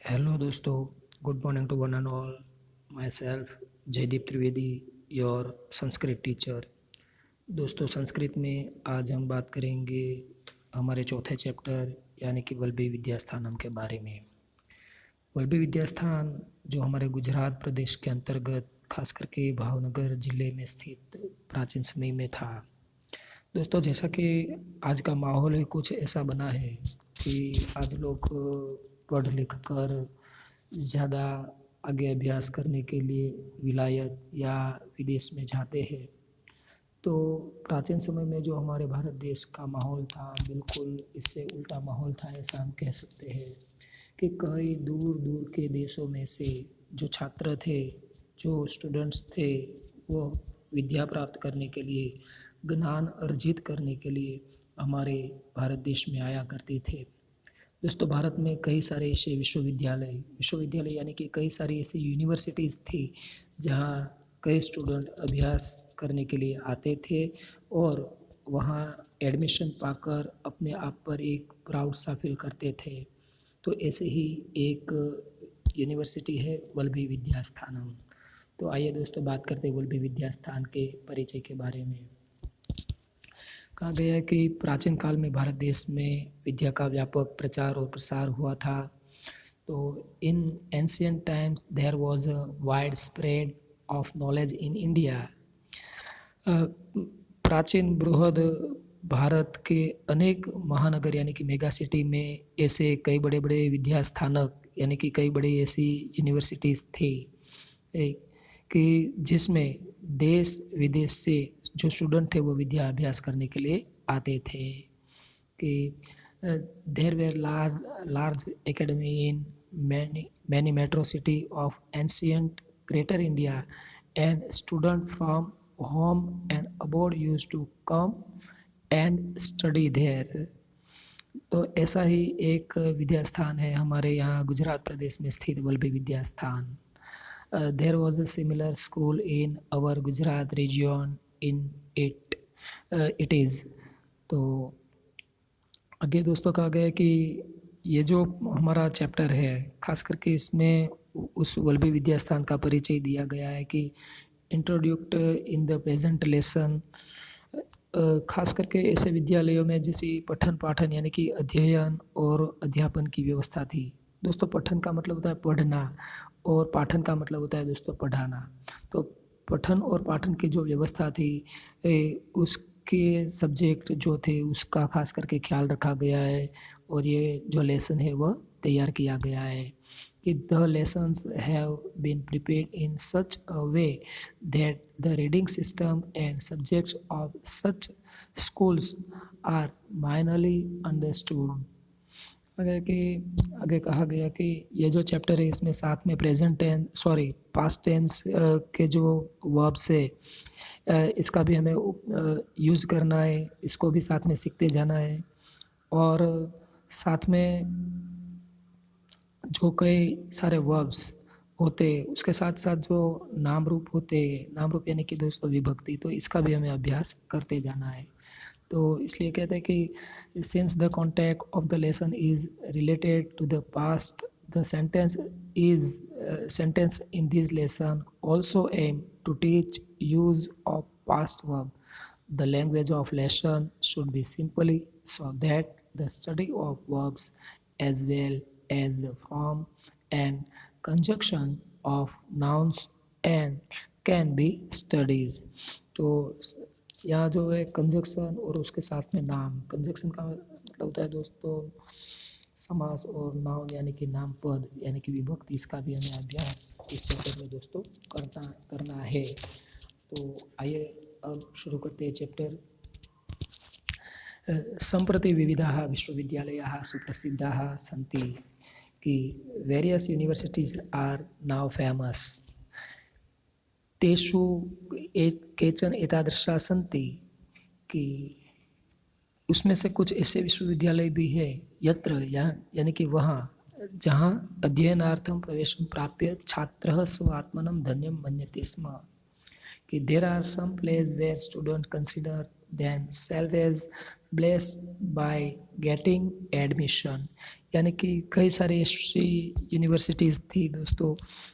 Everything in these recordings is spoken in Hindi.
हेलो दोस्तों, good morning to one and all. Myself Jaydeep Trivedi, your Sanskrit teacher. दोस्तों, संस्कृत में आज हम बात करेंगे हमारे चौथे चैप्टर यानी कि वल्लभी विद्यास्थानम के बारे में। वल्लभी विद्यास्थान जो हमारे गुजरात प्रदेश के अंतर्गत खास करके भावनगर जिले में स्थित प्राचीन समय में था। दोस्तों, जैसा कि आज का माहौल है कुछ ऐसा बना है कि आज लोग पढ़ लिख कर ज़्यादा आगे अभ्यास करने के लिए विलायत या विदेश में जाते हैं। तो प्राचीन समय में जो हमारे भारत देश का माहौल था, बिल्कुल इससे उल्टा माहौल था, ऐसा हम कह सकते हैं कि कई दूर दूर के देशों में से जो छात्र थे, जो स्टूडेंट्स थे, वो विद्या प्राप्त करने के लिए, ज्ञान अर्जित करने के लिए हमारे भारत देश में आया करते थे। दोस्तों, भारत में कई सारे ऐसे विश्वविद्यालय यानी कि कई सारी ऐसी यूनिवर्सिटीज़ थी जहाँ कई स्टूडेंट अभ्यास करने के लिए आते थे और वहाँ एडमिशन पाकर अपने आप पर एक प्राउड सा फील करते थे। तो ऐसे ही एक यूनिवर्सिटी है वल्लभी विद्यास्थानम। तो आइए दोस्तों, बात करते हैं वल्लभी विद्यास्थान के परिचय के बारे में। कहा गया है कि प्राचीन काल में भारत देश में विद्या का व्यापक प्रचार और प्रसार हुआ था। तो in ancient times there was a wide spread of knowledge in India. प्राचीन बृहद भारत के अनेक महानगर यानी कि मेगा सिटी में ऐसे कई बड़े बड़े विद्या स्थानक यानी कि कई बड़ी ऐसी यूनिवर्सिटीज़ थी कि जिसमें देश विदेश से जो स्टूडेंट थे वो विद्या अभ्यास करने के लिए आते थे। कि there were large academy in many metro city of ancient greater India and student from home and abroad used to come and study there। तो ऐसा ही एक विद्यास्थान है हमारे यहाँ गुजरात प्रदेश में स्थित वल्लभी विद्यास्थान। There was a similar school in our Gujarat region in it is. तो आगे दोस्तों कहा गया कि ये जो हमारा चैप्टर है खास करके इसमें उस वल्लभी विद्यास्थान का परिचय दिया गया है कि इंट्रोड्यूक्ट इन द प्रेजेंट लेसन। खास करके ऐसे विद्यालयों में जैसे पठन पाठन यानी कि अध्ययन और अध्यापन की व्यवस्था थी। दोस्तों, पठन का मतलब होता है पढ़ना और पाठन का मतलब होता है दोस्तों पढ़ाना। तो पठन और पाठन की जो व्यवस्था थी उसके सब्जेक्ट जो थे उसका खास करके ख्याल रखा गया है और ये जो लेसन है वह तैयार किया गया है कि the lessons have been prepared in such a way that the reading system and subjects of such schools are minorly understood। आगे कहा गया कि ये जो चैप्टर है इसमें साथ में पास्ट टेंस के जो वर्ब्स है इसका भी हमें यूज़ करना है, इसको भी साथ में सीखते जाना है। और साथ में जो कई सारे वर्ब्स होते उसके साथ साथ जो नाम रूप होते, नाम रूप यानी कि दोस्तों विभक्ति, तो इसका भी हमें अभ्यास करते जाना है। तो इसलिए कहते हैं कि since the context of the lesson is related to the past, the sentence in this lesson also aim to teach use of past verb. The language of lesson should be simply so that the study of verbs as well as the form and conjunction of nouns and can be studied। तो यहाँ जो है कंजक्शन और उसके साथ में नाम, कंजक्शन का मतलब होता है दोस्तों समास और नाउन यानी कि नाम पद यानी कि विभक्ति, इसका भी हमें अभ्यास इस चैप्टर में दोस्तों करना है। तो आइए अब शुरू करते हैं चैप्टर। सम्प्रति विविधाः विश्वविद्यालयाः सुप्रसिद्धाः सन्ति कि various universities are now famous. तेषु केचन एतादृशाः सन्ति कि उसमें से कुछ ऐसे विश्वविद्यालय भी है यत्र यानी कि वहाँ जहाँ अध्ययनार्थं प्रवेशं प्राप्य छात्रः स्वात्मनं धन्यं मन्यते स्म। कि there are some places where students consider themselves as blessed by getting admission, यानी कि कई सारी ऐसी यूनिवर्सिटीज़ थी दोस्तों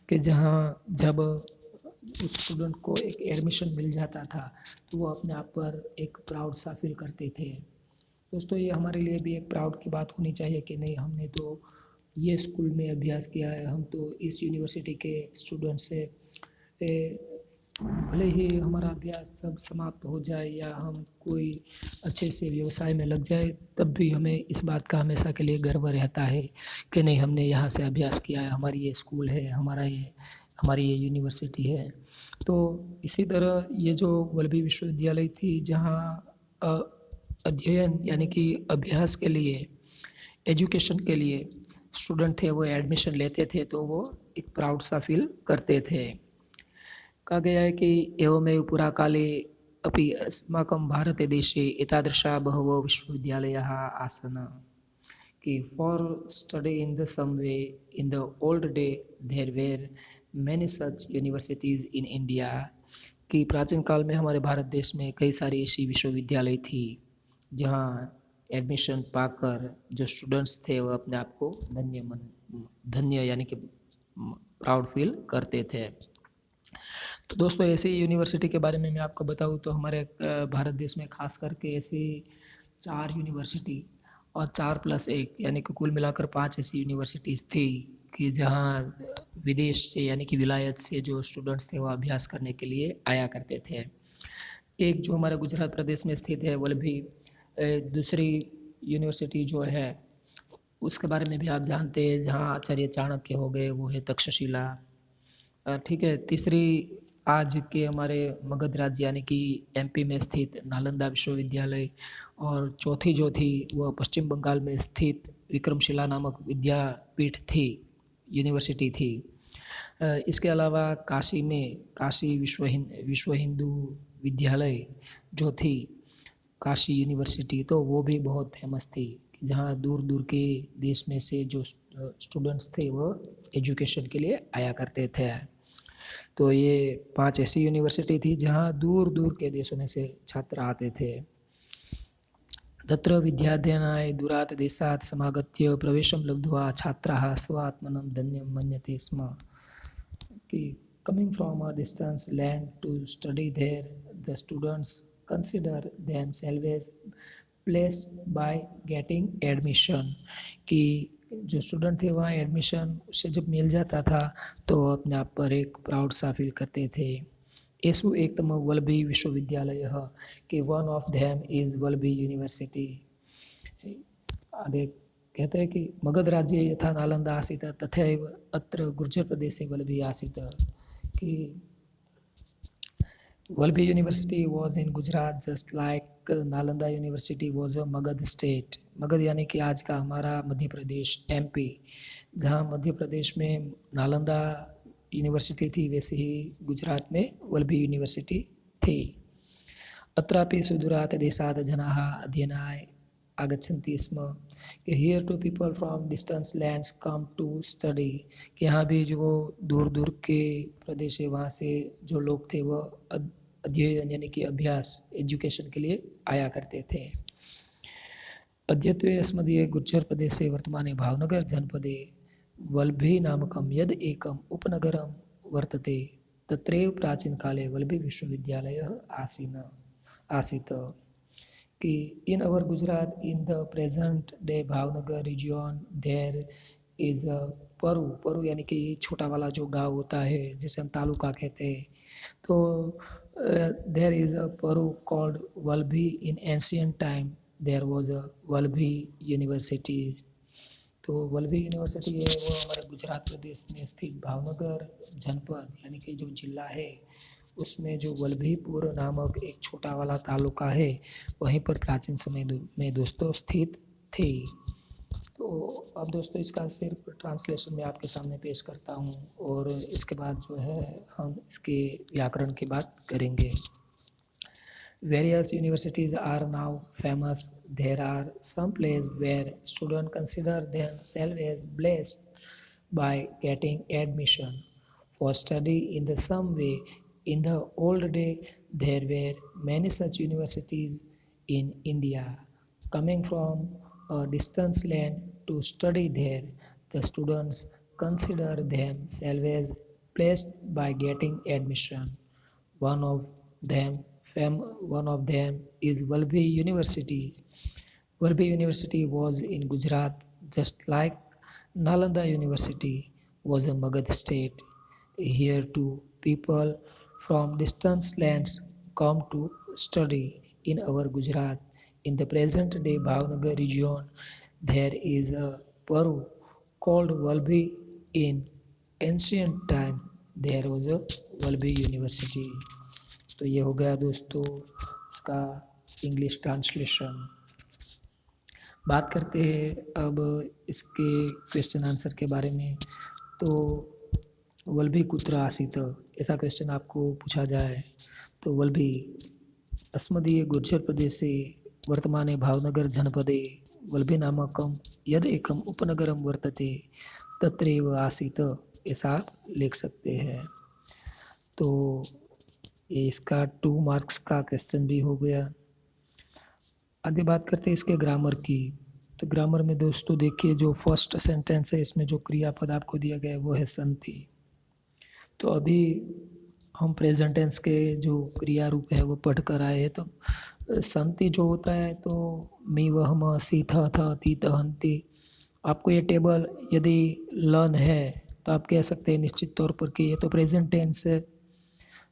कि जहाँ जब उस स्टूडेंट को एक एडमिशन मिल जाता था तो वो अपने आप पर एक प्राउड सा फील करते थे। दोस्तों ये हमारे लिए भी एक प्राउड की बात होनी चाहिए कि नहीं, हमने तो ये स्कूल में अभ्यास किया है, हम तो इस यूनिवर्सिटी के स्टूडेंट से भले ही हमारा अभ्यास जब समाप्त हो जाए या हम कोई अच्छे से व्यवसाय में लग जाए, तब भी हमें इस बात का हमेशा के लिए गर्व रहता है कि नहीं, हमने यहाँ से अभ्यास किया है, हमारी ये स्कूल है, हमारी ये यूनिवर्सिटी है। तो इसी तरह ये जो वल्लभी विश्वविद्यालय थी, जहाँ अध्ययन यानी कि अभ्यास के लिए, एजुकेशन के लिए स्टूडेंट थे वो एडमिशन लेते थे तो वो एक प्राउड सा फील करते थे। कहा गया है कि एवमेव पुराकाले अपि अस्माकं भारतदेशे एतादृशा बहवो विश्वविद्यालयाः आसन्, कि for study in the some way in the old day there were many such universities in India, कि प्राचीन काल में हमारे भारत देश में कई सारी ऐसी विश्वविद्यालय थी जहाँ एडमिशन पाकर जो स्टूडेंट्स थे वो अपने आप को धन्य यानी कि प्राउड फील करते थे। तो दोस्तों ऐसी यूनिवर्सिटी के बारे में मैं आपको बताऊँ तो हमारे भारत देश में खास करके ऐसी 4 यूनिवर्सिटी और 4+1 यानी कि कुल मिलाकर 5 ऐसी यूनिवर्सिटीज़ थी कि जहाँ विदेश से यानी कि विलायत से जो स्टूडेंट्स थे वो अभ्यास करने के लिए आया करते थे। एक जो हमारे गुजरात प्रदेश में स्थित है वल्लभी, दूसरी यूनिवर्सिटी जो है उसके बारे में भी आप जानते हैं, जहाँ आचार्य चाणक्य हो गए, वो है तक्षशिला। ठीक है, तीसरी आज के हमारे मगध राज्य यानी कि एमपी में स्थित नालंदा विश्वविद्यालय, और चौथी जो थी वह पश्चिम बंगाल में स्थित विक्रमशिला नामक विद्यापीठ थी, यूनिवर्सिटी थी। इसके अलावा काशी में काशी विश्व हिंदू विद्यालय जो थी, काशी यूनिवर्सिटी, तो वो भी बहुत फेमस थी, जहाँ दूर दूर के देश में से जो स्टूडेंट्स थे वो एजुकेशन के लिए आया करते थे। तो ये 5 ऐसी यूनिवर्सिटी थी जहाँ दूर दूर के देशों में से छात्र आते थे। तत्र विद्याध्ययनाय दूरात् देशात् समागत्य प्रवेशं लब्ध्वा छात्राः स्वात्मनं धन्यं मन्यते स्म, कि coming from a distant land to study there, the students consider themselves as blessed by getting admission, कि जो स्टूडेंट थे वहाँ एडमिशन उसे जब मिल जाता था तो अपने आप पर एक प्राउड सा फील करते थे। एषु एकतम वल्लभी विश्वविद्यालयः, कि one of them is Vallabhi university. आगे कहते हैं कि मगध राज्ये यथा नालंदा आसीत् तथैव अत्र गुर्जर प्रदेशे वल्लभी आसीत्, कि Vallabhi university was in Gujarat just like Nalanda university was a Magadh state. Magadh यानी कि आज का हमारा मध्य प्रदेश एमपी, जहाँ मध्य प्रदेश में नालंदा यूनिवर्सिटी थी वैसे ही गुजरात में वल्लभी यूनिवर्सिटी थी। अत्रापि सुदूरात् देशात् जनाः अध्ययनाय आगच्छन्ति स्म, कि here too people from distance lands come to study, कि यहाँ भी जो दूर दूर के प्रदेश है वहाँ से जो लोग थे वो अध्ययन यानी कि अभ्यास एजुकेशन के लिए आया करते थे। अद्यत्वे अस्मदीय गुर्जर प्रदेशे वर्तमाने भावनगर जनपदे वल्लभी नामकं यद् एकम् उपनगरं वर्तते तत्रैव प्राचीनकाले वल्लभी विश्वविद्यालयः आसीत्, कि in our Gujarat in the present day Bhavnagar region there is a परू यानी कि छोटा वाला जो गांव होता है जिसे हम तालुका कहते हैं, तो देयर इज़ अ परू called Vallabhi. In ancient time there was a Vallabhi university. तो वल्लभी यूनिवर्सिटी है वो हमारे गुजरात प्रदेश में स्थित भावनगर जनपद यानी कि जो जिला है उसमें जो वल्लभीपुर नामक एक छोटा वाला तालुका है वहीं पर प्राचीन समय में दोस्तों स्थित थी। तो अब दोस्तों इसका सिर्फ ट्रांसलेशन में आपके सामने पेश करता हूँ और इसके बाद जो है हम इसके व्याकरण की बात करेंगे। Various universities are now famous. There are some places where students consider themselves as blessed by getting admission for study in the some way. In the old day, there were many such universities in India. Coming from a distant land to study there, the students consider themselves as blessed by getting admission. One of one of them is Valbhi University. Valbhi University was in Gujarat, just like Nalanda University was in Magad state. Here too, people from distant lands come to study in our Gujarat. In the present day Bhavnagar region, there is a Paru called Valbhi. In ancient time, there was a Valbhi University. तो ये हो गया दोस्तों इसका इंग्लिश ट्रांसलेशन। बात करते हैं अब इसके क्वेश्चन आंसर के बारे में। तो वल्भी कुत्र आसीत, ऐसा क्वेश्चन आपको पूछा जाए तो वल्भी अस्मदीय गुर्जर प्रदेशे वर्तमाने भावनगर जनपदे वल्भी नामकम यद एकम उपनगरम वर्तते तत्रैव आसीत, ऐसा आप लिख सकते हैं। तो ये इसका 2 मार्क्स का क्वेश्चन भी हो गया। आगे बात करते हैं इसके ग्रामर की। तो ग्रामर में दोस्तों देखिए जो फर्स्ट सेंटेंस है इसमें जो क्रियापद आपको दिया गया है वो है संति। तो अभी हम प्रेजेंट टेंस के जो क्रिया रूप है वो पढ़ कर आए हैं। तो संति जो होता है तो मी वह म सी थ थ ती त हंती, आपको ये टेबल यदि लर्न है तो आप कह सकते हैं निश्चित तौर पर कि ये तो प्रेजेंट टेंस है।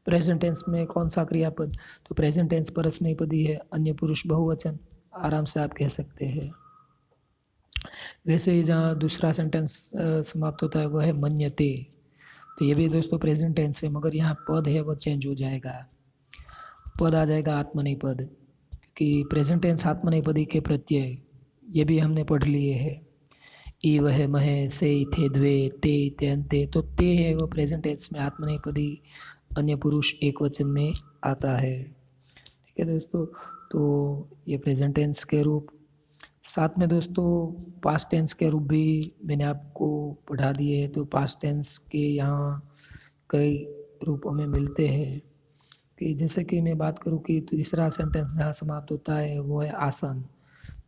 प्रेजेंट टेंस में कौन सा क्रियापद, तो प्रेजेंट टेंस परस्मैपदी है, अन्य पुरुष बहुवचन, आराम से आप कह सकते हैं। वैसे ही जहाँ दूसरा सेंटेंस समाप्त होता है वह है मन्यते, तो ये भी दोस्तों प्रेजेंट टेंस है, मगर यहाँ पद है वह चेंज हो जाएगा, पद आ जाएगा आत्मनेपद, क्योंकि प्रेजेंट टेंस आत्मनेपदी के प्रत्यय ये भी हमने पढ़ लिए है। ई वह महे से थे द्वे ते तेंते, तो ते है वो प्रेजेंट टेंस में आत्मनेपदी, अन्य पुरुष एक वचन में आता है। ठीक है दोस्तों, तो ये प्रेजेंट टेंस के रूप। साथ में दोस्तों पास्ट टेंस के रूप भी मैंने आपको पढ़ा दिए हैं। तो पास्ट टेंस के यहाँ कई रूपों में मिलते हैं कि जैसे कि मैं बात करूँ कि तीसरा सेंटेंस जहाँ समाप्त होता है वो है आसन।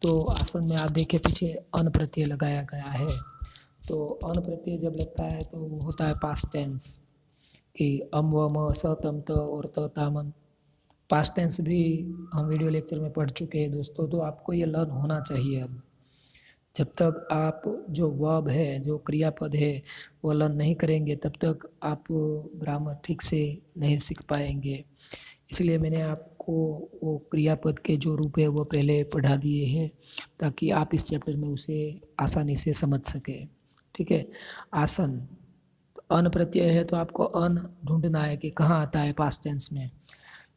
तो आसन में आप देखिए पीछे अन प्रत्यय लगाया गया है। तो अन प्रत्यय जब लगता है तो वो होता है पास्ट टेंस कि अम व म स तम त और त तामन। पास्ट टेंस भी हम वीडियो लेक्चर में पढ़ चुके हैं दोस्तों, तो आपको ये लर्न होना चाहिए। अब जब तक आप जो वर्ब है, जो क्रियापद है वो लर्न नहीं करेंगे तब तक आप ग्रामर ठीक से नहीं सीख पाएंगे। इसलिए मैंने आपको वो क्रियापद के जो रूप है वो पहले पढ़ा दिए हैं ताकि आप इस चैप्टर में उसे आसानी से समझ सकें। ठीक है, आसन अन प्रत्यय है तो आपको अन ढूंढना है कि कहाँ आता है पास्ट टेंस में।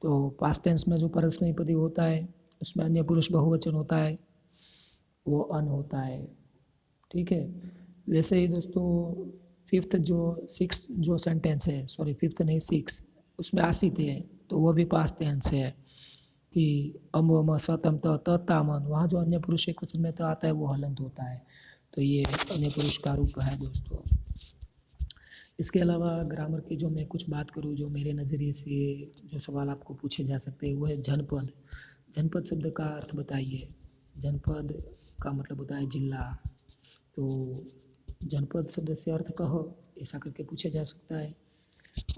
तो पास्ट टेंस में जो परस्मैपदी होता है उसमें अन्य पुरुष बहुवचन होता है, वो अन होता है। ठीक है, वैसे ही दोस्तों फिफ्थ जो सेंटेंस है, सॉरी फिफ्थ नहीं 6, उसमें आसित है तो वो भी पास्ट टेंस है कि अम वम सतम त तामन, वहाँ जो अन्य पुरुष एक वचन में तो आता है वो हलंत होता है। तो ये अन्य पुरुष का रूप है दोस्तों। इसके अलावा ग्रामर की जो मैं कुछ बात करूँ, जो मेरे नज़रिए से जो सवाल आपको पूछे जा सकते हैं वो है जनपद। जनपद शब्द का अर्थ बताइए। जनपद का मतलब होता है जिला। तो जनपद शब्द से अर्थ कहो, ऐसा करके पूछा जा सकता है।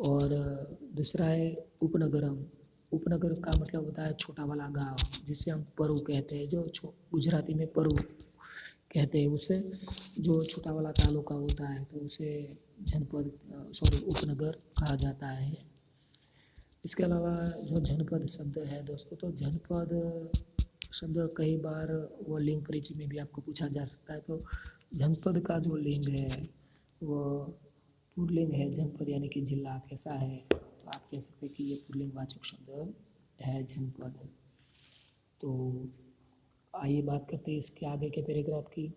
और दूसरा है उपनगरम। उपनगर का मतलब होता है छोटा वाला गांव, जिसे हम परु कहते हैं, जो गुजराती में परु कहते हैं उसे, जो छोटा वाला तालुका होता है तो उसे जनपद उपनगर कहा जाता है। इसके अलावा जो जनपद शब्द है दोस्तों, तो जनपद शब्द कई बार वो लिंग परिचय में भी आपको पूछा जा सकता है। तो जनपद का जो लिंग है वो पुल्लिंग है, जनपद यानी कि जिला कैसा है, तो आप कह सकते हैं कि ये पुल्लिंग वाचक शब्द है जनपद। तो आइए बात करते हैं इसके आगे के पैराग्राफ की।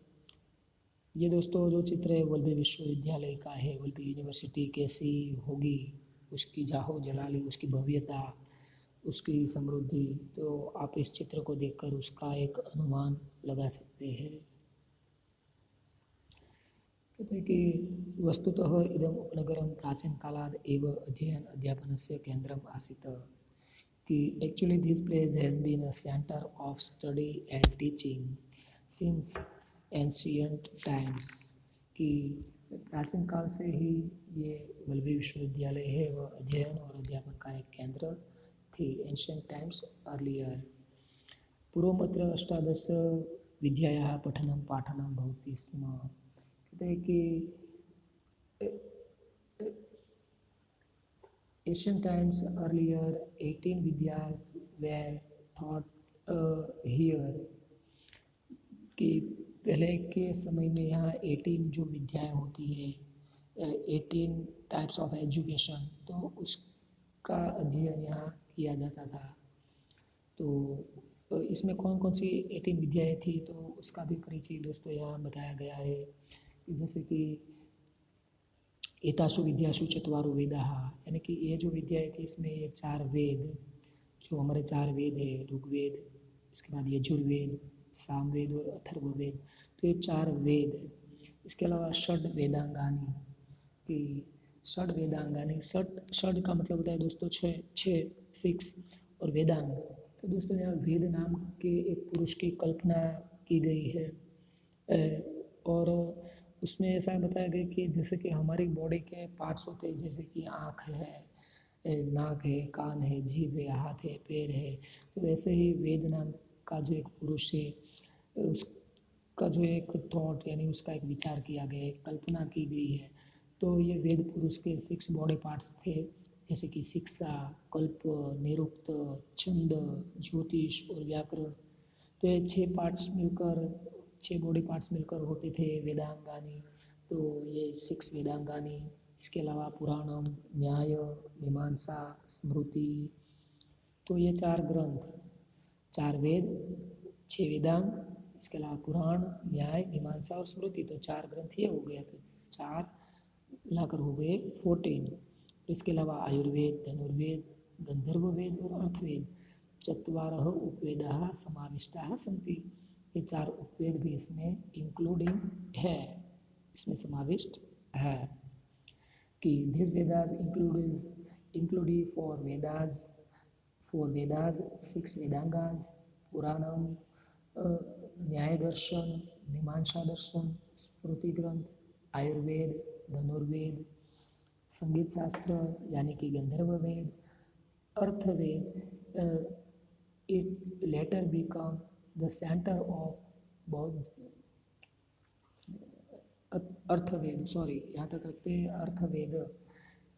ये दोस्तों जो चित्र है वल्लभी विश्वविद्यालय का है। वल्लभी यूनिवर्सिटी कैसी होगी, उसकी जाहो जलाली, उसकी भव्यता, उसकी समृद्धि, तो आप इस चित्र को देखकर उसका एक अनुमान लगा सकते हैं। कहते हैं कि वस्तुतः इदम उपनगरम प्राचीन कालाद एव अध्ययन अध्यापनस्य केंद्रम आसीत्, कि actually this place has been a centre of study and teaching since ancient times, कि प्राचीन काल से ही ये वल्लभी विश्वविद्यालय है वह अध्ययन और अध्यापन का एक केंद्र थी। एंशियंट टाइम्स अर्लियर पूर्वमत्र अष्टादश विद्यायाः पठनं पाठनं भवति स्म। कहते हैं कि Asian times earlier 18 vidyas were thought here, कि पहले के समय में यहाँ 18 जो विद्याएं होती है, 18 टाइप्स ऑफ एजुकेशन, तो उसका अध्ययन यहाँ किया जाता था। तो इसमें कौन कौन सी 18 विद्याएं थी तो उसका भी परिचय दोस्तों यहाँ बताया गया है। जैसे कि एतासु विद्यासु चत्वारो वेदाः, यानी कि ये जो विद्याएं थी इसमें ये 4 वेद, जो हमारे 4 वेद है, ऋग्वेद, इसके बाद यजुर्वेद, सामवेद और अथर्ववेद, तो ये 4 वेद। इसके अलावा षड वेदांगानी, कि षड वेदांगानी, षड का मतलब होता है दोस्तों 6 और वेदांग, तो दोस्तों यहाँ वेद नाम के एक पुरुष की कल्पना की गई है। और उसमें ऐसा बताया गया कि जैसे कि हमारी बॉडी के पार्ट्स होते हैं, जैसे कि आँख है, नाक है, कान है, जीभ है, हाथ है, पैर है, तो वैसे ही वेद नाम का जो एक पुरुष है उसका जो एक थॉट यानी उसका एक विचार किया गया है, कल्पना की गई है। तो ये वेद पुरुष के 6 बॉडी पार्ट्स थे, जैसे कि शिक्षा, कल्प, निरुक्त, छंद, ज्योतिष और व्याकरण। तो ये 6 बॉडी पार्ट्स मिलकर होते थे वेदांगानी। तो ये 6 वेदांगानी, इसके अलावा पुराणम, न्याय, मीमांसा, स्मृति, तो ये 4 ग्रंथ, 4 वेद, 6 वेदांग, इसके अलावा पुराण, न्याय, मीमांसा और स्मृति, तो 4 ग्रंथ ये हो गया, तो 4 मिलाकर हो गए 14। इसके अलावा आयुर्वेद, धनुर्वेद, गंधर्ववेद और अर्थवेद, 4 उपवेदाः समाविष्टाः सन्ति, ये 4 उपवेद भी इसमें इंक्लूडिंग है, इसमें समाविष्ट है। कि this Vedas include four Vedas 6 वेदांगास, पुराणम, न्याय दर्शन, मीमांसा दर्शन, स्मृति ग्रंथ, आयुर्वेद, धनुर्वेद, संगीत शास्त्र यानी कि Gandharva Veda, Arthaveda, it later become the centre of Bauddh Arthaveda, sorry यहाँ तक रखते हैं Arthaveda,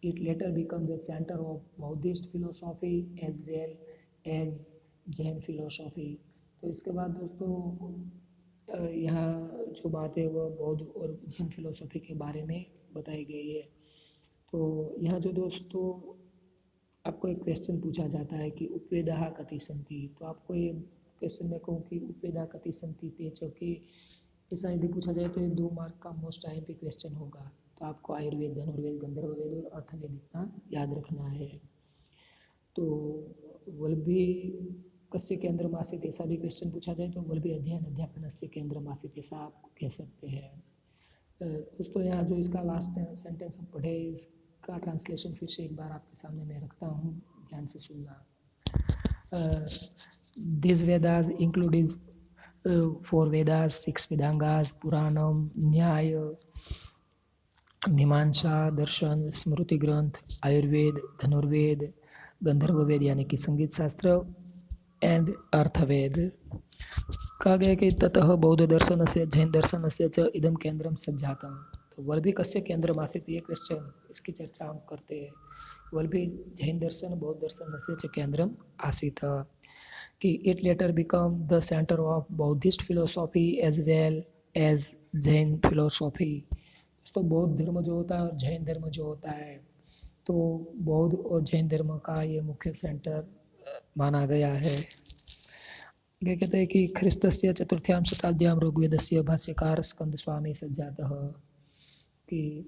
it later become the centre of Buddhist philosophy as well as Jain philosophy. तो इसके बाद दोस्तों यहाँ जो बात है वह बौद्ध और जैन फिलोसॉफी के बारे में बताई गई है। तो यहाँ जो दोस्तों आपको एक क्वेश्चन पूछा जाता है कि उपवेदाः कति सन्ति, तो आपको ये क्वेश्चन में कहूँ कि उपवेदाः कति सन्ति ते चौके, ऐसा यदि पूछा जाए तो ये 2 मार्क का मोस्ट टाइम पे क्वेश्चन होगा। तो आपको आयुर्वेद, धनुर्वेद, गंधर्ववेद और अर्थवेद इतना याद रखना है। तो वल्लभी कस्य केंद्रमासीत् ऐसा भी क्वेश्चन पूछा जाए तो वल्लभी अध्ययन अध्यापनस्य केंद्रमासीत् ऐसा आप कह सकते हैं। दोस्तों यहाँ जो इसका लास्ट सेंटेंस हम पढ़े इसका ट्रांसलेशन फिर से एक बार आपके सामने मैं रखता हूँ, ध्यान से सुनना। दिस वेदास इंक्लूड 4 वेदास, 6 वेदांगास, पुराणम, न्याय, मीमांसा दर्शन, स्मृति ग्रंथ, आयुर्वेद, धनुर्वेद, गंधर्ववेद यानी कि संगीत शास्त्र एंड अर्थवेद। कहा गया कि ततः बौद्ध दर्शन से जैन दर्शन से च इदम केंद्रम सज्जातम। तो वल्लभी कस्य केंद्रमासीत्, ये क्वेश्चन इसकी चर्चा हम करते हैं। वल्लभी जैन दर्शन बौद्ध दर्शन से च केंद्रम आसीत्, कि it later become the centre of Buddhist philosophy as well as Jain philosophy. दोस्तों बौद्ध धर्म जो होता है और जैन धर्म जो होता है, तो बौद्ध और जैन धर्म का ये मुख्य सेंटर माना गया है। ये कहते हैं कि ख्रिस्तस्य 4th शताब्द्यां ऋग्वेदस्य भाष्यकार स्कंद स्वामी सज्जातः, कि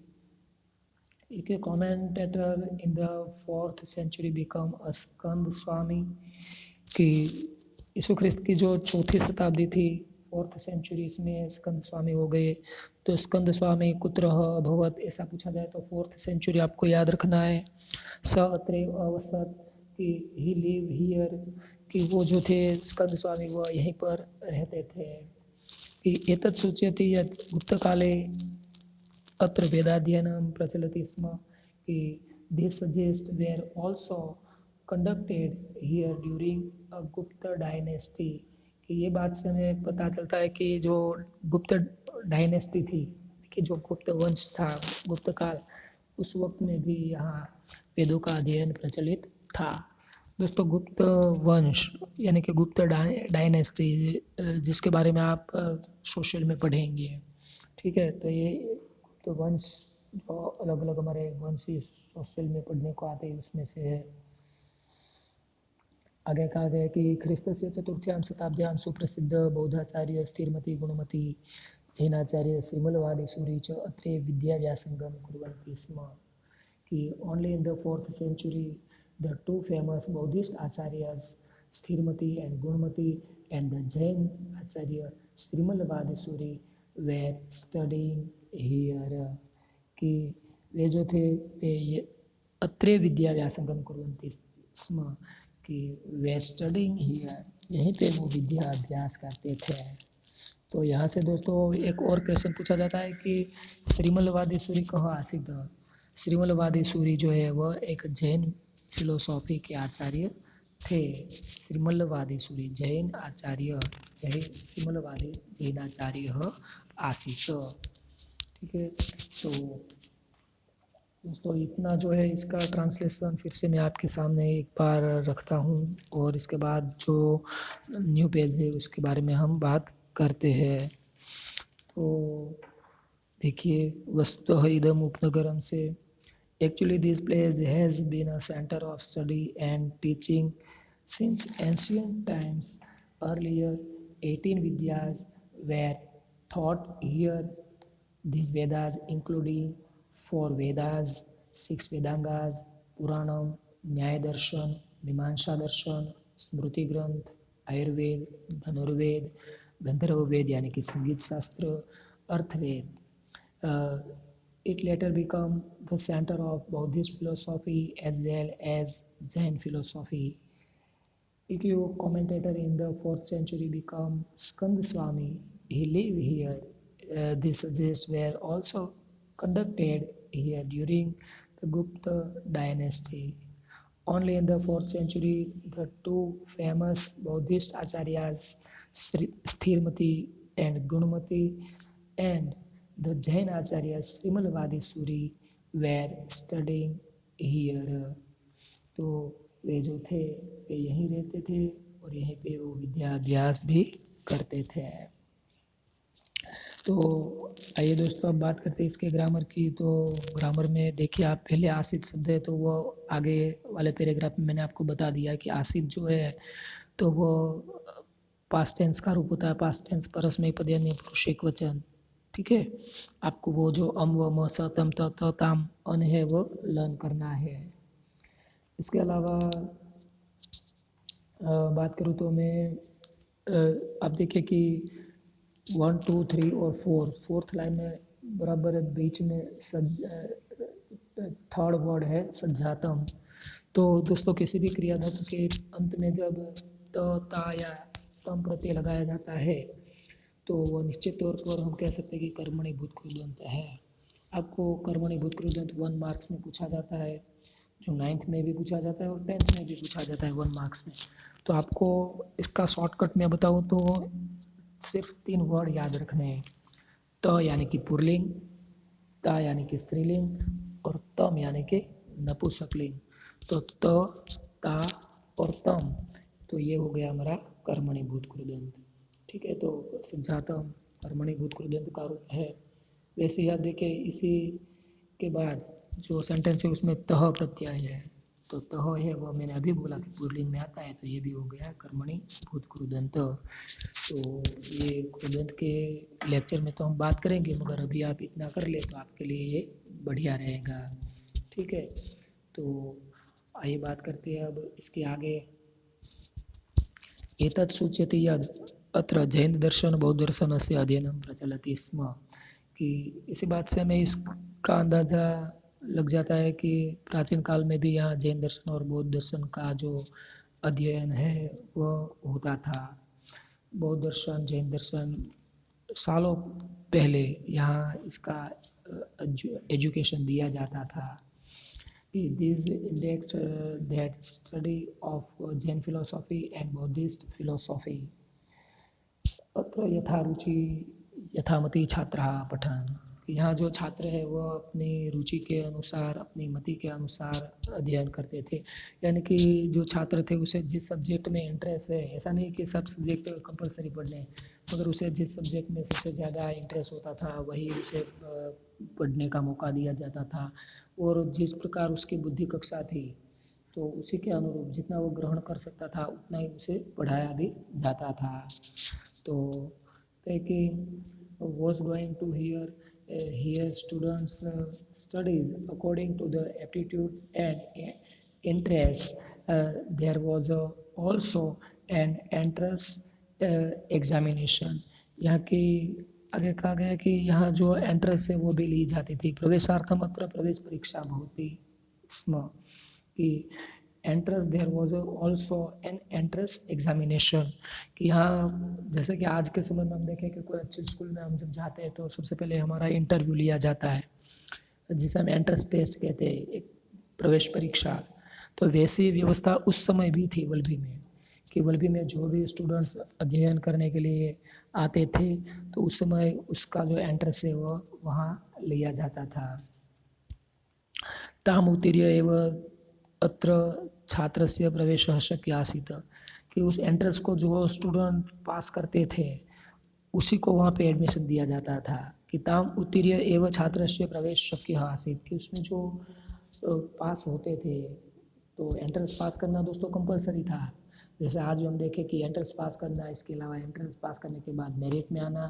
एक commentator in the 4th century become a Skanda Swami, कि यीशु ख्रिस्त की जो 4th शताब्दी थी 4th century इसमें स्कंद स्वामी हो गए। तो स्कंद स्वामी कुत्रः अभवत् ऐसा पूछा जाए तो 4th century आपको याद रखना है। स अत्रैव अवसत्, कि ही लिव हियर, कि वो जो थे स्कंद स्वामी वह यहीं पर रहते थे। कि एतत् सूचयति यत् गुप्तकाले अत्र वेदाध्ययनं प्रचलति स्म, कि this suggest were also conducted here during a Gupta dynasty. कि ये बात से हमें पता चलता है कि जो गुप्त डायनेस्टी थी, कि जो गुप्त वंश था, गुप्त काल, उस वक्त में भी यहाँ वेदों का अध्ययन प्रचलित था। दोस्तों गुप्त वंश यानी कि गुप्त डायनेस्टी, जिसके बारे में आप सोशल में पढ़ेंगे, ठीक है। तो ये गुप्त वंश जो अलग अलग हमारे वंश सोशल में पढ़ने को आते हैं उसमें से है। आगे कहा गया कि ख्रीस्तस्य चतुर्थ्यां शताब्द्यां सुप्रसिद्ध बौद्धाचार्य स्थिरमति गुणमति जैनाचार्य श्रीमलवादेशूरी च अत्रे विद्याव्यासंगम कुर्वन्ति स्म। कि only in the 4th century the two famous Buddhist acharyas Sthirmati and Gunmati and the Jain acharya Srimalvadesuri were studying here। कि वे जो थे वे अत्रे विद्या व्यासंगम कुर्वन्ति स्म, कि वे स्टडिंग हियर, यहीं पे वो विद्या अभ्यास करते थे। तो यहाँ से दोस्तों एक और क्वेश्चन पूछा जाता है कि श्रीमलवादेश्वरी कहाँ आसित। श्रीमलवादेश्वरी जो है वह एक जैन फिलोसॉफी के आचार्य थे। श्रीमलवादेश्वरी जैन आचार्य, जैन श्रीमलवादी जैन आचार्य आसित। ठीक है, तो दोस्तों इतना जो है इसका ट्रांसलेशन फिर से मैं आपके सामने एक बार रखता हूँ, और इसके बाद जो न्यू पेज है उसके बारे में हम बात करते हैं। तो देखिए, वस्तुतः इदम उपनगरम से actually this place has been a centre of study and teaching since ancient times. Earlier 18 vidyas were thought here, these Vedas including 4 Vedas, 6 Vedangas, Puranam, Nyaya Darshan, Mimamsa Darshan, Smruti Granth, Ayurved, Dhanurved, Gandharva Ved यानी कि संगीत शास्त्र, अर्थवेद। It later became the center of Buddhist philosophy as well as Jain philosophy. Ikyu commentator in the 4th century became Skand Swami. He lived here. These suggests were also conducted here during the Gupta dynasty. Only in the 4th century, the two famous Buddhist acharyas, Sthirmati and Gunmati, and the Jain acharya Srimalvadesuri were studying here. तो वे जो थे वे यहीं रहते थे और यहीं पे वो विद्या अभ्यास भी करते थे। तो आइए दोस्तों अब बात करते हैं इसके ग्रामर की। तो ग्रामर में देखिए आप, पहले आसित शब्द है तो वो आगे वाले पैराग्राफ में मैंने आपको बता दिया कि आसित जो है तो वो पास्ट टेंस का रूप होता है। पास्ट टेंस परस्मय पदन्य पुरुष एकवचन। ठीक है, आपको वो जो अम व म स तम त त ताम अन है वो लर्न करना है। इसके अलावा बात करूँ तो मैं आप देखिए कि 1, 2, 3 और 4th लाइन में बराबर बीच में थर्ड वर्ड है सज्जातम। तो दोस्तों किसी भी क्रिया धातु के अंत में जब त ता या तम प्रत्यय लगाया जाता है तो वह निश्चित तौर पर हम कह सकते हैं कि कर्मणि भूतकृदंत है। आपको कर्मणि भूतकृदंत 1 मार्क्स में पूछा जाता है, जो 9th में भी पूछा जाता है और 10th में भी पूछा जाता है 1 मार्क्स में। तो आपको इसका शॉर्टकट में बताऊँ तो सिर्फ 3 वर्ड याद रखने हैं। त यानी कि पुल्लिंग, ता यानी कि स्त्रीलिंग और तम यानी कि नपुंसकलिंग। तो त, ता और तम, तो ये हो गया हमारा कर्मणि भूतकृदंत। ठीक है, तो सज्जातम कर्मणि भूतकृदंत का रूप है। वैसे ही आप देखें इसी के बाद जो सेंटेंस है उसमें तह प्रत्यय है, तो तह है वह मैंने अभी बोला कि पुल्लिंग में आता है, तो ये भी हो गया कर्मणि भूतकृदंत। तो ये कृदंत के लेक्चर में तो हम बात करेंगे, मगर अभी आप इतना कर ले तो आपके लिए ये बढ़िया रहेगा। ठीक है, तो आइए बात करते हैं अब इसके आगे। एतत् सूच्यते यद् अत्र जैन दर्शन बौद्ध दर्शन से अध्ययन प्रचलति स्म। कि इसी बात से हमें इसका अंदाज़ा लग जाता है कि प्राचीन काल में भी यहाँ जैन दर्शन और बौद्ध दर्शन का जो अध्ययन है वह होता था। बौद्ध दर्शन, जैन दर्शन सालों पहले यहाँ इसका एजुकेशन दिया जाता था। These index that study of Jain philosophy and Buddhist philosophy. अत्र यथा रुचि यथामति छात्राः पठन्। यहाँ जो छात्र है वह अपनी रुचि के अनुसार, अपनी मति के अनुसार अध्ययन करते थे। यानी कि जो छात्र थे उसे जिस सब्जेक्ट में इंटरेस्ट है, ऐसा नहीं कि सब सब्जेक्ट कंपलसरी पढ़ने, मगर उसे जिस सब्जेक्ट में सबसे ज़्यादा इंटरेस्ट होता था वही उसे पढ़ने का मौका दिया जाता था। और जिस प्रकार उसकी बुद्धि कक्षा थी तो उसी के अनुरूप जितना वो ग्रहण कर सकता था उतना ही उसे पढ़ाया भी जाता था। तो कि was going to hear students studies according to the aptitude and interest. There was also an entrance examination. यहाँ की आगे कहा गया कि यहाँ जो एंट्रेंस है वो भी ली जाती थी। प्रवेशार्थम अत्र प्रवेश परीक्षा भवति स्म कि entrance there was also an entrance examination. कि यहाँ जैसे कि आज के समय में हम देखें कि कोई अच्छे स्कूल में हम जब जाते हैं तो सबसे पहले हमारा इंटरव्यू लिया जाता है जिसे हम एंट्रेंस टेस्ट कहते हैं, एक प्रवेश परीक्षा। तो वैसी व्यवस्था उस समय भी थी वल्लभी में कि वल्लभी में जो भी स्टूडेंट्स अध्ययन करने के लिए आते थे तो उस समय उसका जो एंट्रेंस है वो वहाँ लिया जाता था। ताम उत्तीर्य एव अत्र छात्रस्य प्रवेशः शक्यः आसीत् कि उस एंट्रेंस को जो स्टूडेंट पास करते थे उसी को वहाँ पे एडमिशन दिया जाता था। कि ताम उत्तीर्य एव छात्रस्य प्रवेश शक्यः आसीत् कि उसमें जो पास होते थे तो एंट्रेंस पास करना दोस्तों कंपलसरी था। जैसे आज भी हम देखें कि एंट्रेंस पास करना, इसके अलावा एंट्रेंस पास करने के बाद मेरिट में आना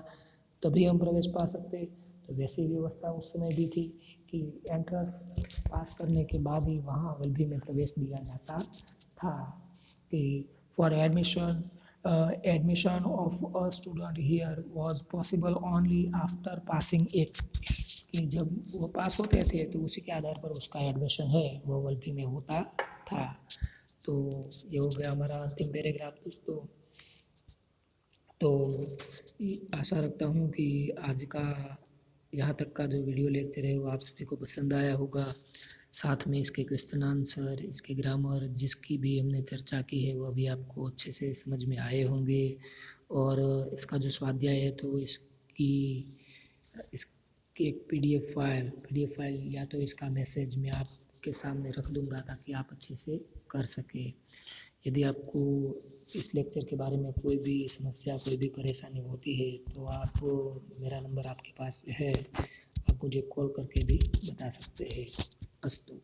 तभी हम प्रवेश पा सकते। तो वैसी व्यवस्था उस समय भी थी कि एंट्रेंस पास करने के बाद ही वहाँ वल्लभी में प्रवेश दिया जाता था। कि for admission admission of a student here was possible only after passing it. कि जब वो पास होते थे तो उसी के आधार पर उसका एडमिशन है वो वल्लभी में होता था। तो ये हो गया हमारा अंतिम पैराग्राफ दोस्तों। तो आशा रखता हूँ कि आज का यहाँ तक का जो वीडियो लेक्चर है वो आप सभी को पसंद आया होगा। साथ में इसके क्वेश्चन आंसर, इसके ग्रामर जिसकी भी हमने चर्चा की है वो अभी आपको अच्छे से समझ में आए होंगे। और इसका जो स्वाध्याय है तो इसकी एक पीडीएफ फाइल या तो इसका मैसेज मैं आपके सामने रख दूँगा ताकि आप अच्छे से कर सकें। यदि आपको इस लेक्चर के बारे में कोई भी समस्या, कोई भी परेशानी होती है तो आप मेरा नंबर आपके पास है, आप मुझे कॉल करके भी बता सकते हैं। अस्तु।